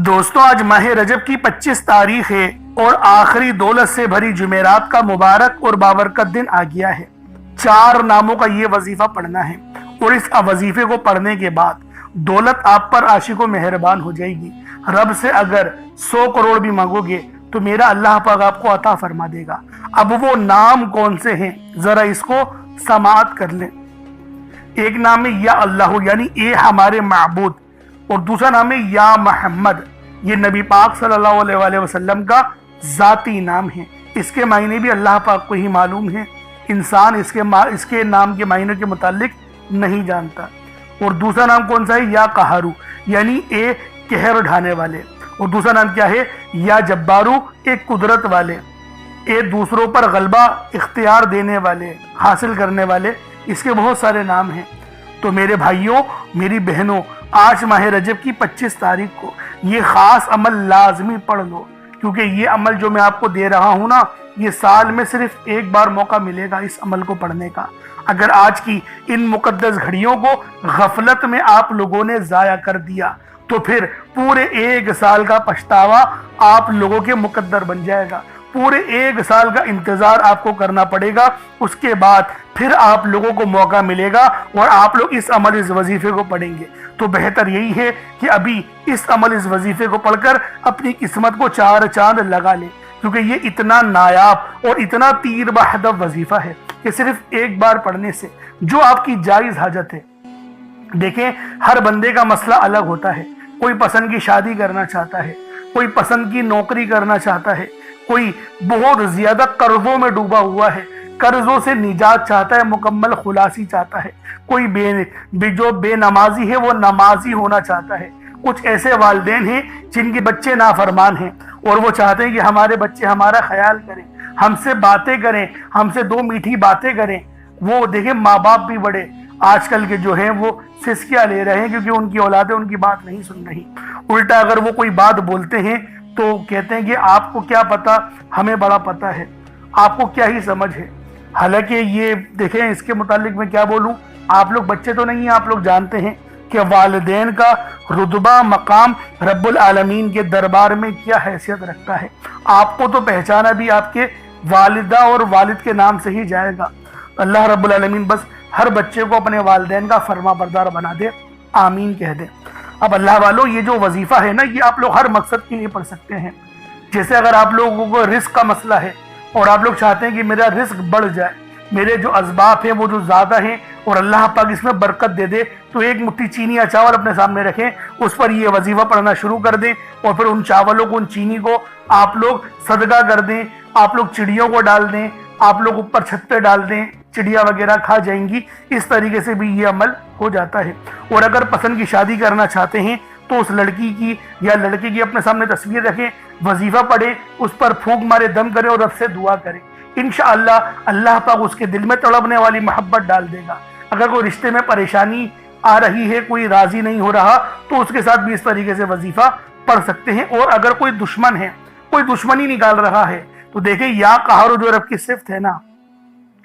دوستوں آج ماہ رجب کی 25 تاریخ ہے اور آخری دولت سے بھری جمعرات کا مبارک اور بابرکت دن آ گیا ہے۔ 4 ناموں کا یہ وظیفہ پڑھنا ہے اور اس وظیفے کو پڑھنے کے بعد دولت آپ پر عاشق و مہربان ہو جائے گی۔ رب سے اگر 100 کروڑ بھی مانگو گے تو میرا اللہ پاک آپ کو عطا فرما دے گا۔ اب وہ نام کون سے ہیں ذرا اس کو سماعت کر لیں۔ ایک نام ہے یا اللہ یعنی اے ہمارے معبود، اور دوسرا نام ہے یا محمد، یہ نبی پاک صلی اللہ علیہ وآلہ وسلم کا ذاتی نام ہے۔ اس کے معنی بھی اللہ پاک کو ہی معلوم ہے، انسان اس کے نام کے معنی کے متعلق نہیں جانتا۔ اور دوسرا نام کون سا ہے؟ یا قہارو یعنی اے قہر ڈھانے والے، اور دوسرا نام کیا ہے؟ یا جبارو اے قدرت والے، اے دوسروں پر غلبہ اختیار دینے والے، حاصل کرنے والے۔ اس کے بہت سارے نام ہیں۔ تو میرے بھائیوں میری بہنوں، آج ماہ رجب کی 25 تاریخ کو یہ خاص عمل لازمی پڑھ لو، کیونکہ یہ عمل جو میں آپ کو دے رہا ہوں نا، یہ سال میں صرف ایک بار موقع ملے گا اس عمل کو پڑھنے کا۔ اگر آج کی ان مقدس گھڑیوں کو غفلت میں آپ لوگوں نے ضائع کر دیا تو پھر پورے 1 سال کا پچھتاوا آپ لوگوں کے مقدر بن جائے گا۔ پورے 1 سال کا انتظار آپ کو کرنا پڑے گا، اس کے بعد پھر آپ لوگوں کو موقع ملے گا اور آپ لوگ اس عمل اس وظیفے کو پڑھیں گے۔ تو بہتر یہی ہے کہ ابھی اس عمل اس وظیفے کو پڑھ کر اپنی قسمت کو 4 چاند لگا لیں، کیونکہ یہ اتنا نایاب اور اتنا تیر بہدف وظیفہ ہے کہ صرف ایک بار پڑھنے سے جو آپ کی جائز حاجت ہے۔ دیکھیں ہر بندے کا مسئلہ الگ ہوتا ہے، کوئی پسند کی شادی کرنا چاہتا ہے، کوئی پسند کی نوکری کرنا چاہتا ہے، کوئی بہت زیادہ قرضوں میں ڈوبا ہوا ہے، قرضوں سے نجات چاہتا ہے، مکمل خلاصی چاہتا ہے، کوئی جو بے نمازی ہے وہ نمازی ہونا چاہتا ہے۔ کچھ ایسے والدین ہیں جن کے بچے نافرمان ہیں اور وہ چاہتے ہیں کہ ہمارے بچے ہمارا خیال کریں، ہم سے باتیں کریں، ہم سے 2 میٹھی باتیں کریں۔ وہ دیکھیں ماں باپ بھی بڑے آج کل کے جو ہیں وہ سسکیاں لے رہے ہیں، کیونکہ ان کی اولادیں ان کی بات نہیں سن رہی۔ الٹا اگر وہ کوئی بات بولتے ہیں تو کہتے ہیں کہ آپ کو کیا پتا، ہمیں بڑا پتا ہے، آپ کو کیا ہی سمجھ ہے۔ حالانکہ یہ دیکھیں اس کے متعلق میں کیا بولوں، آپ لوگ بچے تو نہیں ہیں، آپ لوگ جانتے ہیں کہ والدین کا رتبہ مقام رب العالمین کے دربار میں کیا حیثیت رکھتا ہے۔ آپ کو تو پہچانا بھی آپ کے والدہ اور والد کے نام سے ہی جائے گا۔ اللہ رب العالمین بس ہر بچے کو اپنے والدین کا فرما بردار بنا دے، آمین کہہ دے۔ اب اللہ والو یہ جو وظیفہ ہے نا، یہ آپ لوگ ہر مقصد کے لیے پڑھ سکتے ہیں۔ جیسے اگر آپ لوگوں کو رزق کا مسئلہ ہے اور آپ لوگ چاہتے ہیں کہ میرا رزق بڑھ جائے، میرے جو اسباب ہیں وہ جو زیادہ ہیں اور اللہ پاک اس میں برکت دے دے، تو 1 مٹھی چینی یا چاول اپنے سامنے رکھیں، اس پر یہ وظیفہ پڑھنا شروع کر دیں، اور پھر ان چاولوں کو، ان چینی کو آپ لوگ صدقہ کر دیں، آپ لوگ چڑیوں کو ڈال دیں، آپ لوگ اوپر چھت پہ ڈال دیں، چڑیا وغیرہ کھا جائیں گی۔ اس طریقے سے بھی یہ عمل ہو جاتا ہے۔ اور اگر پسند کی شادی کرنا چاہتے ہیں تو اس لڑکی کی یا لڑکے کی اپنے سامنے تصویر رکھیں، وظیفہ پڑھیں، اس پر پھونک مارے، دم کریں اور رب سے دعا کریں۔ انشاءاللہ اللہ پاک اس کے دل میں تڑپنے والی محبت ڈال دے گا۔ اگر کوئی رشتے میں پریشانی آ رہی ہے، کوئی راضی نہیں ہو رہا، تو اس کے ساتھ بھی اس طریقے سے وظیفہ پڑھ سکتے ہیں۔ اور اگر کوئی دشمن ہے، کوئی دشمنی نکال رہا ہے، تو دیکھیں یا قہر جو رب کی صفت ہے نا،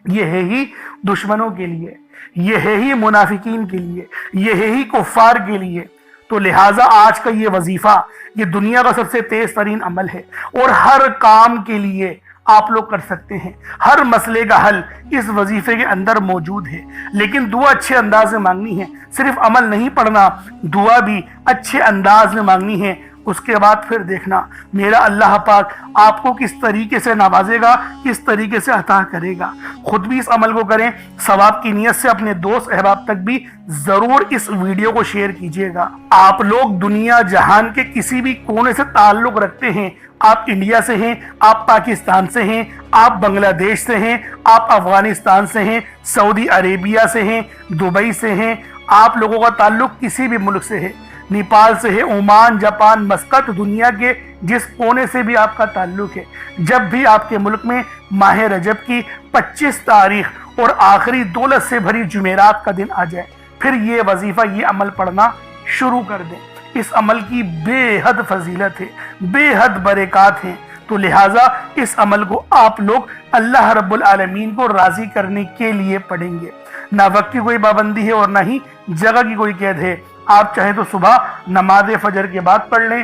یہ ہے ہی دشمنوں کے لیے، یہ ہے ہی منافقین کے لیے، یہ ہے ہی کفار کے لیے۔ تو لہٰذا آج کا یہ وظیفہ یہ دنیا کا سب سے تیز ترین عمل ہے، اور ہر کام کے لیے آپ لوگ کر سکتے ہیں۔ ہر مسئلے کا حل اس وظیفے کے اندر موجود ہے، لیکن دعا اچھے انداز میں مانگنی ہے۔ صرف عمل نہیں پڑھنا، دعا بھی اچھے انداز میں مانگنی ہے۔ اس کے بعد پھر دیکھنا میرا اللہ پاک آپ کو کس طریقے سے نوازے گا، کس طریقے سے عطا کرے گا۔ خود بھی اس عمل کو کریں، ثواب کی نیت سے اپنے دوست احباب تک بھی ضرور اس ویڈیو کو شیئر کیجیے گا۔ آپ لوگ دنیا جہان کے کسی بھی کونے سے تعلق رکھتے ہیں، آپ انڈیا سے ہیں، آپ پاکستان سے ہیں، آپ بنگلہ دیش سے ہیں، آپ افغانستان سے ہیں، سعودی عربیہ سے ہیں، دبئی سے ہیں، آپ لوگوں کا تعلق کسی بھی ملک سے ہے، نیپال سے ہے، عمان، جاپان، مسقط، دنیا کے جس کونے سے بھی آپ کا تعلق ہے، جب بھی آپ کے ملک میں ماہ رجب کی 25 تاریخ اور آخری دولت سے بھری جمعرات کا دن آ جائے، پھر یہ وظیفہ، یہ عمل پڑھنا شروع کر دیں۔ اس عمل کی بے حد فضیلت ہے، بے حد برکات ہیں۔ تو لہٰذا اس عمل کو آپ لوگ اللہ رب العالمین کو راضی کرنے کے لیے پڑھیں گے۔ نہ وقت کی کوئی پابندی ہے اور نہ ہی جگہ کی کوئی قید ہے۔ آپ چاہیں تو صبح نماز فجر کے بعد پڑھ لیں،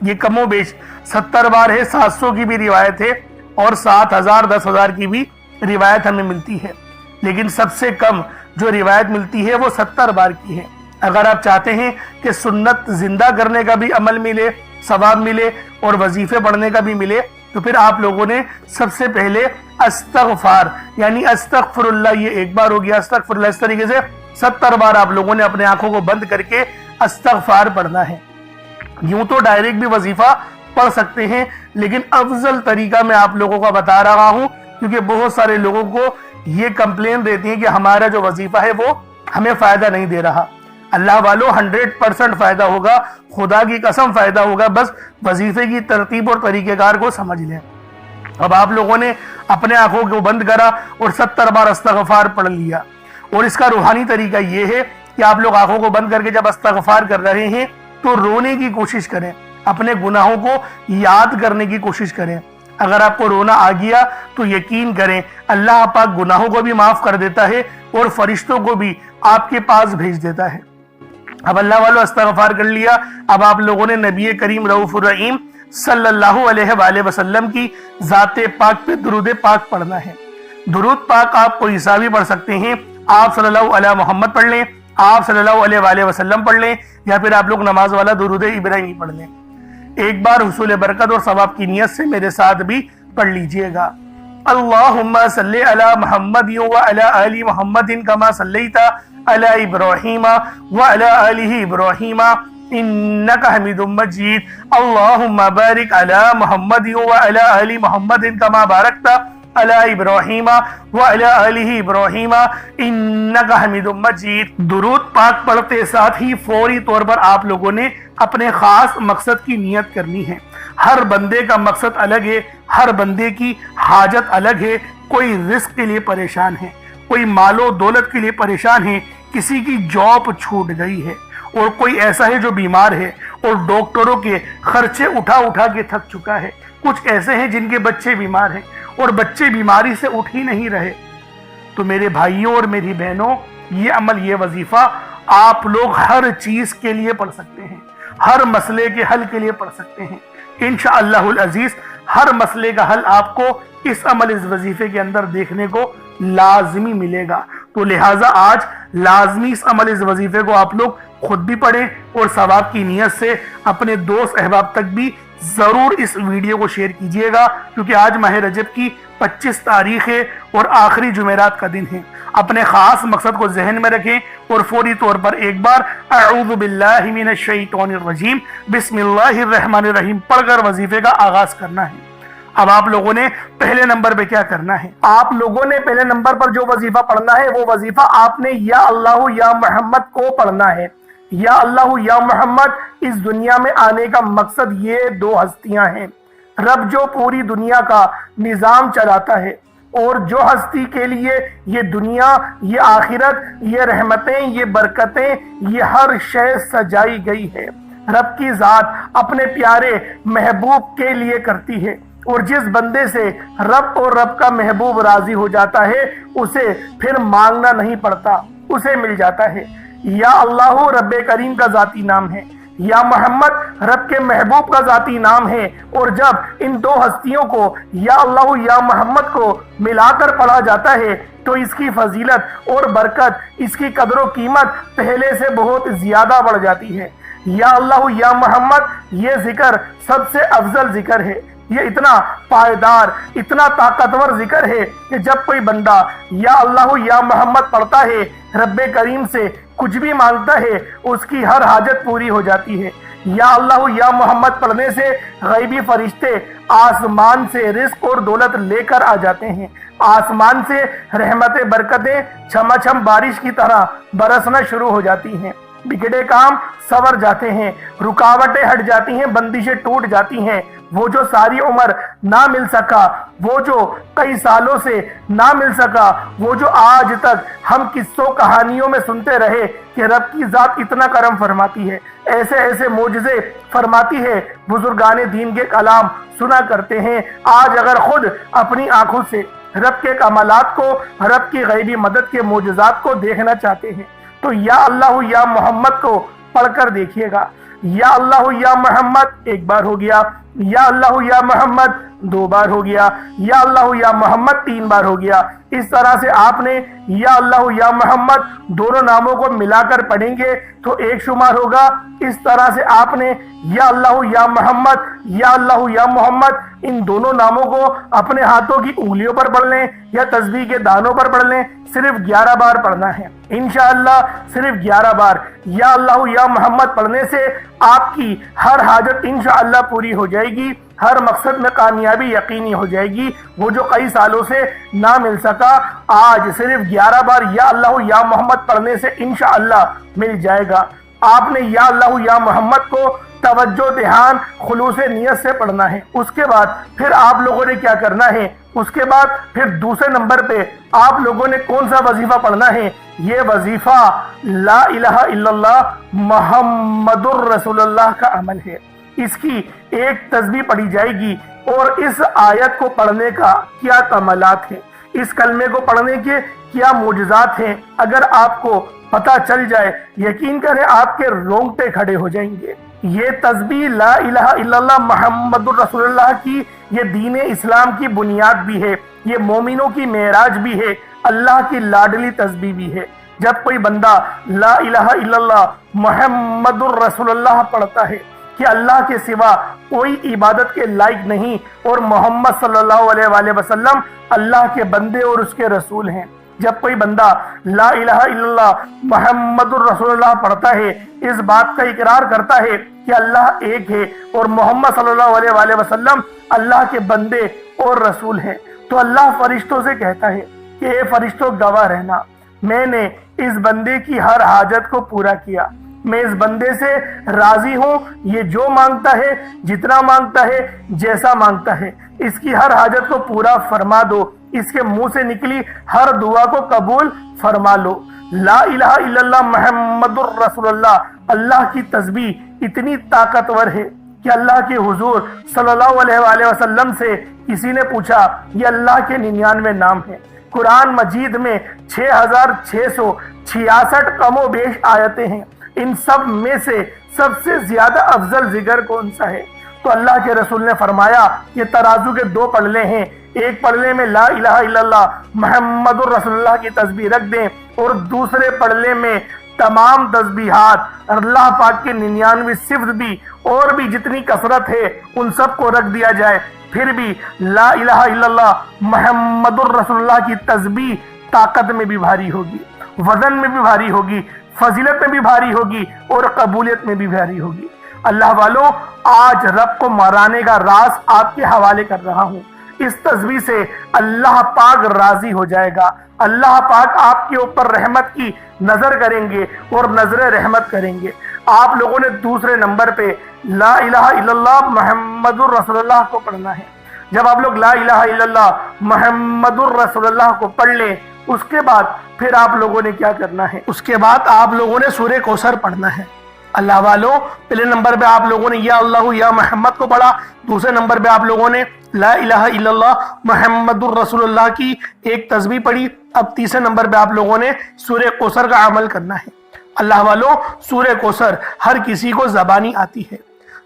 یہ کم و بیش 70 بار ہے، 700 کی بھی روایت ہے اور 7000 10,000 کی بھی روایت ہمیں ملتی ہے، لیکن سب سے کم جو روایت ملتی ہے وہ 70 بار کی ہے۔ اگر آپ چاہتے ہیں کہ سنت زندہ کرنے کا بھی عمل ملے، ثواب ملے اور وظیفے پڑھنے کا بھی ملے، تو پھر آپ لوگوں نے سب سے پہلے استغفار یعنی استغفر اللہ، یہ ایک بار ہو گیا استغفر اللہ، اس طریقے سے 70 بار آپ لوگوں نے اپنے آنکھوں کو بند کر کے استغفار پڑھنا ہے۔ یوں تو ڈائریکٹ بھی وظیفہ پڑھ سکتے ہیں، لیکن افضل طریقہ میں آپ لوگوں کو بتا رہا ہوں، کیونکہ بہت سارے لوگوں کو یہ کمپلین رہتی ہے کہ ہمارا جو وظیفہ ہے وہ ہمیں فائدہ نہیں دے رہا۔ اللہ والو 100% فائدہ ہوگا، خدا کی قسم فائدہ ہوگا، بس وظیفے کی ترتیب اور طریقہ کار کو سمجھ لیں۔ اب آپ لوگوں نے اپنے آنکھوں کو بند کرا اور 70 بار استغفار پڑھ لیا، اور اس کا روحانی طریقہ یہ ہے کہ آپ لوگ آنکھوں کو بند کر کے جب استغفار کر رہے ہیں تو رونے کی کوشش کریں، اپنے گناہوں کو یاد کرنے کی کوشش کریں۔ اگر آپ کو رونا آ گیا تو یقین کریں اللہ پاک گناہوں کو بھی معاف کر دیتا ہے اور فرشتوں کو بھی آپ کے پاس بھیج دیتا ہے۔ اب اللہ والو استغفار کر لیا، اب آپ لوگوں نے نبی کریم رؤوف الرحیم صلی اللہ علیہ وآلہ وسلم کی ذات پاک پہ درود پاک پڑھنا ہے۔ درود پاک آپ کوئی سا بھی پڑھ سکتے ہیں، آپ صلی اللہ علیہ محمد پڑھ لیں، آپ صلی اللہ علیہ وآلہ وسلم پڑھ لیں، یا پھر آپ لوگ نماز والا درود ابراہیمی پڑھ لیں۔ ایک بار حصول برکت اور ثواب کی نیت سے میرے ساتھ بھی پڑھ لیجئے گا۔ اللہم صلی علی محمد وعلی آل محمد کما صلیت علی ابراہیم وعلی آل ابراہیم انک حمید مجید۔ اللہم بارک علی محمد وعلی آل محمد کما بارکت علی ابراہیم وعلی آل ابراہیم انک حمید مجید۔ درود پاک پڑھتے ساتھ ہی فوری طور پر آپ لوگوں نے اپنے خاص مقصد کی نیت کرنی ہے۔ ہر بندے کا مقصد الگ ہے، ہر بندے کی حاجت الگ ہے۔ کوئی رزق کے لیے پریشان ہے، کوئی مال و دولت کے لیے پریشان ہے، کسی کی جاب چھوٹ گئی ہے، اور کوئی ایسا ہے جو بیمار ہے اور ڈاکٹروں کے خرچے اٹھا اٹھا کے تھک چکا ہے۔ کچھ ایسے ہیں جن کے بچے بیمار ہیں اور بچے بیماری سے اٹھ ہی نہیں رہے۔ تو میرے بھائیوں اور میری بہنوں، یہ عمل، یہ وظیفہ آپ لوگ ہر چیز کے لیے پڑھ سکتے ہیں، ہر مسئلے کے حل کے لیے پڑھ سکتے ہیں۔ انشاءاللہ العزیز ہر مسئلے کا حل آپ کو اس عمل، اس وظیفے کے اندر دیکھنے کو لازمی ملے گا۔ تو لہٰذا آج لازمی اس عمل، اس وظیفے کو آپ لوگ خود بھی پڑھیں اور ثواب کی نیت سے اپنے دوست احباب تک بھی ضرور اس ویڈیو کو شیئر کیجئے گا، کیونکہ آج ماہ رجب کی 25 تاریخ ہے اور آخری جمعرات کا دن ہے۔ اپنے خاص مقصد کو ذہن میں رکھیں اور فوری طور پر ایک بار اعوذ باللہ من الشیطان الرجیم بسم اللہ الرحمن الرحیم پڑھ کر وظیفے کا آغاز کرنا ہے۔ اب آپ لوگوں نے پہلے نمبر پہ کیا کرنا ہے؟ آپ لوگوں نے پہلے نمبر پر جو وظیفہ پڑھنا ہے وہ وظیفہ آپ نے یا اللہ یا محمد کو پڑھنا ہے۔ یا اللہ یا محمد اس دنیا میں آنے کا مقصد یہ دو ہستیاں ہیں، رب جو پوری دنیا کا نظام چلاتا ہے، اور جو ہستی کے لیے یہ دنیا، یہ آخرت، یہ رحمتیں، یہ برکتیں، یہ ہر شے سجائی گئی ہے، رب کی ذات اپنے پیارے محبوب کے لیے کرتی ہے، اور جس بندے سے رب اور رب کا محبوب راضی ہو جاتا ہے اسے پھر مانگنا نہیں پڑتا، اسے مل جاتا ہے۔ یا اللہ رب کریم کا ذاتی نام ہے، یا محمد رب کے محبوب کا ذاتی نام ہے، اور جب ان دو ہستیوں کو یا اللہ یا محمد کو ملا کر پڑھا جاتا ہے تو اس کی فضیلت اور برکت، اس کی قدر و قیمت پہلے سے بہت زیادہ بڑھ جاتی ہے۔ یا اللہ یا محمد یہ ذکر سب سے افضل ذکر ہے، یہ اتنا پائیدار، اتنا طاقتور ذکر ہے کہ جب کوئی بندہ یا اللہ یا محمد پڑھتا ہے، رب کریم سے کچھ بھی مانگتا ہے، اس کی ہر حاجت پوری ہو جاتی ہے۔ یا اللہ یا محمد پڑھنے سے غیبی فرشتے آسمان سے رزق اور دولت لے کر آ جاتے ہیں، آسمان سے رحمت برکتیں چھما چھم بارش کی طرح برسنا شروع ہو جاتی ہیں، بگڑے کام سور جاتے ہیں، رکاوٹیں ہٹ جاتی ہیں، بندشیں ٹوٹ جاتی ہیں۔ وہ جو ساری عمر نہ مل سکا، وہ جو کئی سالوں سے نہ مل سکا، وہ جو آج تک ہم قصوں کہانیوں میں سنتے رہے کہ رب کی ذات اتنا کرم فرماتی ہے، ایسے ایسے معجزے فرماتی ہے، بزرگان دین کے کلام سنا کرتے ہیں، آج اگر خود اپنی آنکھوں سے رب کے کمالات کو، رب کی غیبی مدد کے معجزات کو دیکھنا چاہتے ہیں تو یا اللہ یا محمد کو پڑھ کر دیکھیے گا۔ یا اللہ یا محمد 1 بار ہو گیا، یا اللہ یا محمد 2 بار ہو گیا، یا اللہ یا محمد 3 بار ہو گیا۔ اس طرح سے آپ نے یا اللہ یا محمد دونوں ناموں کو ملا کر پڑھیں گے تو 1 شمار ہوگا۔ اس طرح سے آپ نے یا اللہ یا محمد، یا اللہ یا محمد ان دونوں ناموں کو اپنے ہاتھوں کی انگلیوں پر پڑھ لیں یا تسبیح کے دانوں پر پڑھ لیں، صرف 11 بار پڑھنا ہے انشاءاللہ، صرف 11 بار یا اللہ یا محمد پڑھنے سے آپ کی ہر حاجت انشاءاللہ پوری ہو جائے گی، ہر مقصد میں کامیابی یقینی ہو جائے گی۔ وہ جو کئی سالوں سے نہ مل سکا، آج صرف 11 بار یا اللہ یا محمد پڑھنے سے انشاءاللہ مل جائے گا۔ آپ نے یا اللہ یا محمد کو توجہ، دھیان، خلوص نیت سے پڑھنا ہے۔ اس کے بعد پھر آپ لوگوں نے کیا کرنا ہے، اس کے بعد پھر دوسرے نمبر پہ آپ لوگوں نے کون سا وظیفہ پڑھنا ہے؟ یہ وظیفہ لا الہ الا اللہ محمد الرسول اللہ کا عمل ہے۔ اس کی ایک تسبیح پڑھی جائے گی اور اس آیت کو پڑھنے کا کیا کمالات ہیں، اس کلمے کو پڑھنے کے کیا معجزات ہیں، اگر آپ کو پتہ چل جائے یقین کریں آپ کے رونگٹے کھڑے ہو جائیں گے۔ یہ تسبیح لا الہ الا اللہ محمد الرسول اللہ کی یہ دین اسلام کی بنیاد بھی ہے، یہ مومنوں کی معراج بھی ہے، اللہ کی لاڈلی تسبیح بھی ہے۔ جب کوئی بندہ لا الہ الا اللہ محمد الرسول اللہ پڑھتا ہے کہ اللہ کے سوا کوئی عبادت کے لائق نہیں اور محمد صلی اللہ علیہ وآلہ وسلم اللہ کے بندے اور اس کے رسول ہیں، جب کوئی بندہ لا الہ الا اللہ محمد الرسول اللہ پڑھتا ہے، اس بات کا اقرار کرتا ہے کہ اللہ ایک ہے اور محمد صلی اللہ علیہ وآلہ وسلم اللہ کے بندے اور رسول ہیں، تو اللہ فرشتوں سے کہتا ہے کہ اے فرشتوں گواہ رہنا، میں نے اس بندے کی ہر حاجت کو پورا کیا، میں اس بندے سے راضی ہوں، یہ جو مانگتا ہے، جتنا مانگتا ہے، جیسا مانگتا ہے، اس کی ہر حاجت کو پورا فرما دو، اس کے منہ سے نکلی ہر دعا کو قبول فرما لو۔ لا الہ الا اللہ محمد الرسول اللہ، اللہ کی تسبیح اتنی طاقتور ہے کہ اللہ کے حضور صلی اللہ علیہ وآلہ وسلم سے کسی نے پوچھا، یہ اللہ کے 99 نام ہیں، قرآن مجید میں 6666 کم و بیش آیتیں ہیں، ان سب میں سے سب سے زیادہ افضل ذکر کون سا ہے؟ تو اللہ کے رسول نے فرمایا یہ ترازو کے 2 پلڑے ہیں، ایک پلڑے میں لا الہ الا اللہ محمد الرسول اللہ کی تسبیح رکھ دیں اور دوسرے پلڑے میں تمام تسبیحات اللہ پاک کے 99 صفت بھی اور بھی جتنی کثرت ہے ان سب کو رکھ دیا جائے، پھر بھی لا الہ الا اللہ محمد الرسول اللہ کی تسبیح طاقت میں بھی بھاری ہوگی، وزن میں بھی بھاری ہوگی، فضیلت میں بھی بھاری ہوگی اور قبولیت میں بھی بھاری ہوگی۔ اللہ والوں، آج رب کو مرانے کا راز آپ کے حوالے کر رہا ہوں، اس تسبیح سے اللہ پاک راضی ہو جائے گا، اللہ پاک آپ کے اوپر رحمت کی نظر کریں گے اور نظر رحمت کریں گے۔ آپ لوگوں نے دوسرے نمبر پہ لا الہ الا اللہ محمد الرسول اللہ کو پڑھنا ہے۔ جب آپ لوگ لا الہ الا اللہ محمد الرسول اللہ کو پڑھ لیں، اس کے بعد پھر آپ لوگوں نے کیا کرنا ہے؟ اس کے بعد آپ لوگوں نے سورہ کوثر پڑھنا ہے۔ اللہ والوں، پہلے نمبر پہ آپ لوگوں نے یا اللہ یا محمد کو پڑھا، دوسرے نمبر پہ آپ لوگوں نے لا الہ الا اللہ محمد الرسول اللہ کی ایک تسبیح پڑھی، اب تیسرے نمبر پہ آپ لوگوں نے سورہ کوثر کا عمل کرنا ہے۔ اللہ والوں، سورہ کوثر ہر کسی کو زبانی آتی ہے۔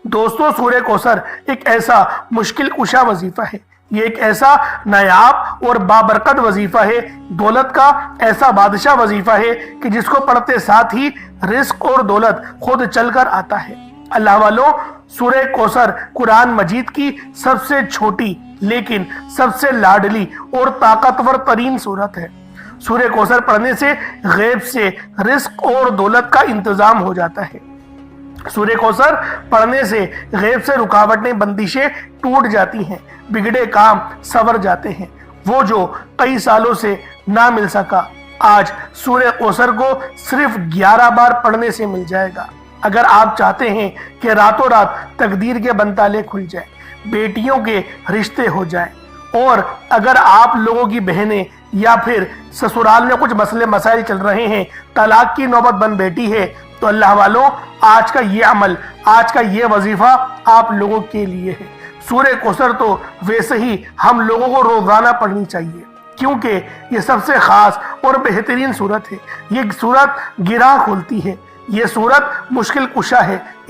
دوستو، سورہ کوثر ایک ایسا مشکل کشا وظیفہ ہے، یہ ایک ایسا نایاب اور بابرکت وظیفہ ہے، دولت کا ایسا بادشاہ وظیفہ ہے کہ جس کو پڑھتے ساتھ ہی رزق اور دولت خود چل کر آتا ہے۔ اللہ والوں، سورہ کوثر قرآن مجید کی سب سے چھوٹی لیکن سب سے لاڈلی اور طاقتور ترین سورت ہے۔ سورہ کوثر پڑھنے سے غیب سے رزق اور دولت کا انتظام ہو جاتا ہے۔ سورہ کوثر پڑھنے سے غیب سے رکاوٹیں، بندشیں ٹوٹ جاتی ہیں، بگڑے کام سنور جاتے ہیں۔ وہ جو کئی سالوں سے نہ مل سکا، آج سورہ کوثر کو صرف 11 بار پڑھنے سے مل جائے گا۔ اگر آپ چاہتے ہیں کہ راتوں رات تقدیر کے بنتالے کھل جائیں، بیٹیوں کے رشتے ہو جائیں، اور اگر آپ لوگوں کی بہنیں یا پھر سسرال میں کچھ مسئلے مسائل چل رہے ہیں، طلاق کی نوبت بن بیٹھی ہے، تو اللہ والوں، آج کا یہ عمل، آج کا یہ وظیفہ آپ لوگوں کے لیے ہے۔ سورہ کوثر تو ویسے ہی ہم لوگوں کو روزانہ پڑھنی چاہیے، کیونکہ یہ سب سے خاص اور بہترین سورت ہے۔ یہ سورت گراہ کھولتی ہے، یہ سورت مشکل کشا ہے،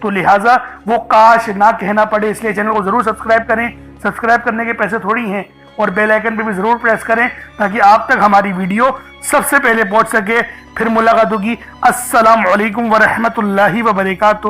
تو لہٰذا وہ کاش نہ کہنا پڑے، اس لیے چینل کو ضرور سبسکرائب کریں. سبسکرائب کرنے کے پیسے تھوڑی ہیں، اور بیل آئیکن پہ بھی ضرور پریس کریں تاکہ آپ تک ہماری ویڈیو سب سے پہلے پہنچ سکے. پھر ملاقات ہوگی. السلام علیکم ورحمۃ اللہ وبرکاتہ.